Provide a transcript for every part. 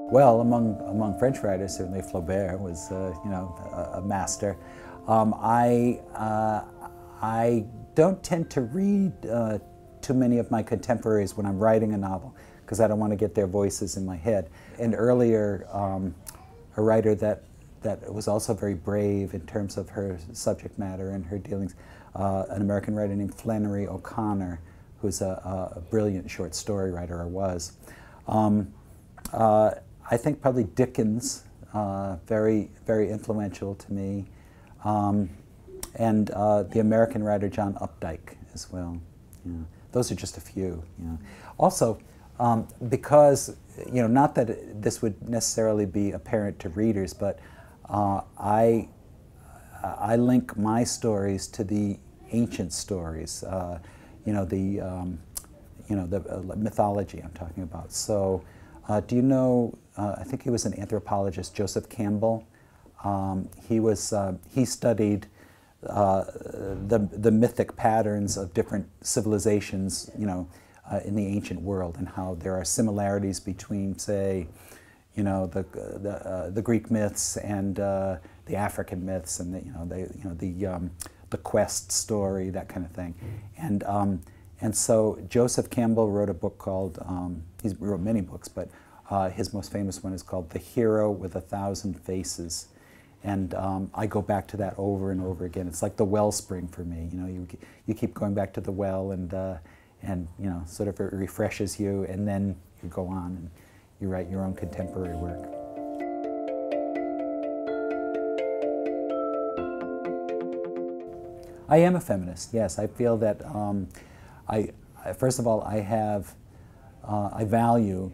Well, among French writers, certainly Flaubert was, a master. I don't tend to read too many of my contemporaries when I'm writing a novel, because I don't want to get their voices in my head. And earlier, a writer that was also very brave in terms of her subject matter and her dealings, an American writer named Flannery O'Connor, who's a brilliant short story writer, or was. I think probably Dickens, very influential to me, and the American writer John Updike as well. Those are just a few. Also, because not that this would necessarily be apparent to readers, but I link my stories to the ancient stories, the mythology I'm talking about. So, do you know? I think he was an anthropologist, Joseph Campbell. He studied the mythic patterns of different civilizations, in the ancient world, and how there are similarities between, say, the Greek myths and the African myths, and the quest story, that kind of thing. And so Joseph Campbell wrote a book called, he wrote many books, but his most famous one is called The Hero with a Thousand Faces. And I go back to that over and over again. It's like the wellspring for me. You keep going back to the well, and sort of it refreshes you, and then you go on and you write your own contemporary work. I am a feminist, yes. I feel that first of all, I value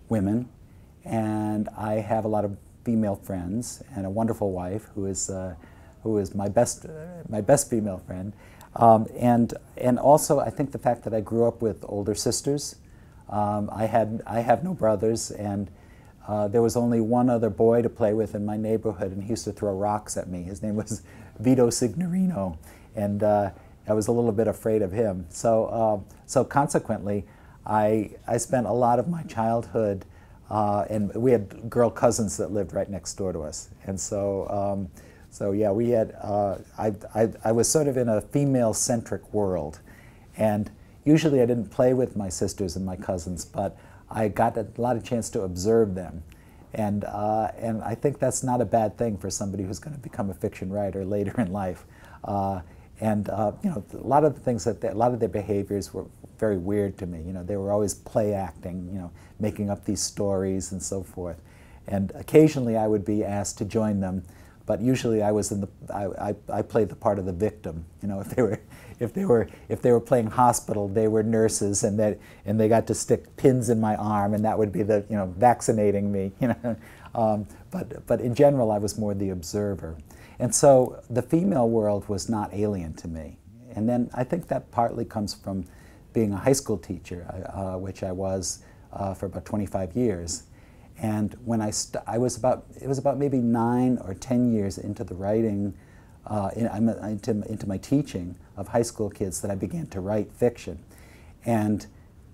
women, and I have a lot of female friends and a wonderful wife who is my best female friend, and also I think the fact that I grew up with older sisters. I have no brothers, and there was only one other boy to play with in my neighborhood, and he used to throw rocks at me. His name was Vito Signorino, and I was a little bit afraid of him. So consequently, I spent a lot of my childhood, and we had girl cousins that lived right next door to us, and so yeah, we had. I was sort of in a female-centric world, and usually I didn't play with my sisters and my cousins, but I got a lot of chance to observe them, and I think that's not a bad thing for somebody who's going to become a fiction writer later in life. A lot of the things a lot of their behaviors were very weird to me. They were always play acting, making up these stories and so forth. And occasionally I would be asked to join them, but usually I was I played the part of the victim. If they were playing hospital, they were nurses, and they got to stick pins in my arm, and that would be the vaccinating me. But in general, I was more the observer. And so the female world was not alien to me. And then I think that partly comes from being a high school teacher, which I was for about 25 years. And when it was about maybe 9 or 10 years into the writing, into my teaching of high school kids, that I began to write fiction. And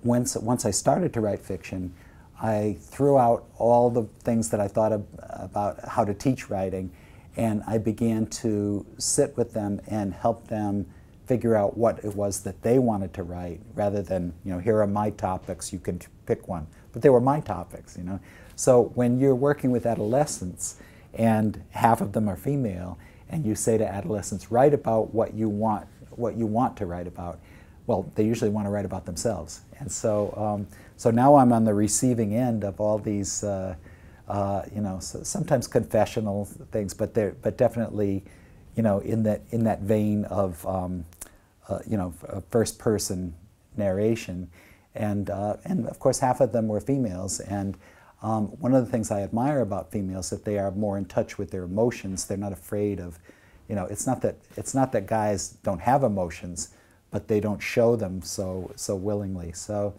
once I started to write fiction, I threw out all the things that I thought about how to teach writing, and I began to sit with them and help them figure out what it was that they wanted to write, rather than, here are my topics, you can pick one. But they were my topics, So when you're working with adolescents, and half of them are female, and you say to adolescents, write about what you want to write about, well, they usually want to write about themselves. And so, so now I'm on the receiving end of all these, sometimes confessional things, but definitely, in that vein of, first-person narration, and of course half of them were females. And one of the things I admire about females is that they are more in touch with their emotions. They're not afraid of, it's not that guys don't have emotions, but they don't show them so willingly. So,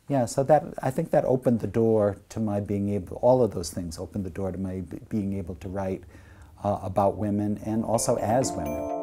Yeah, so that, I think that opened the door to my being able, all of those things opened the door to my being able to write about women and also as women.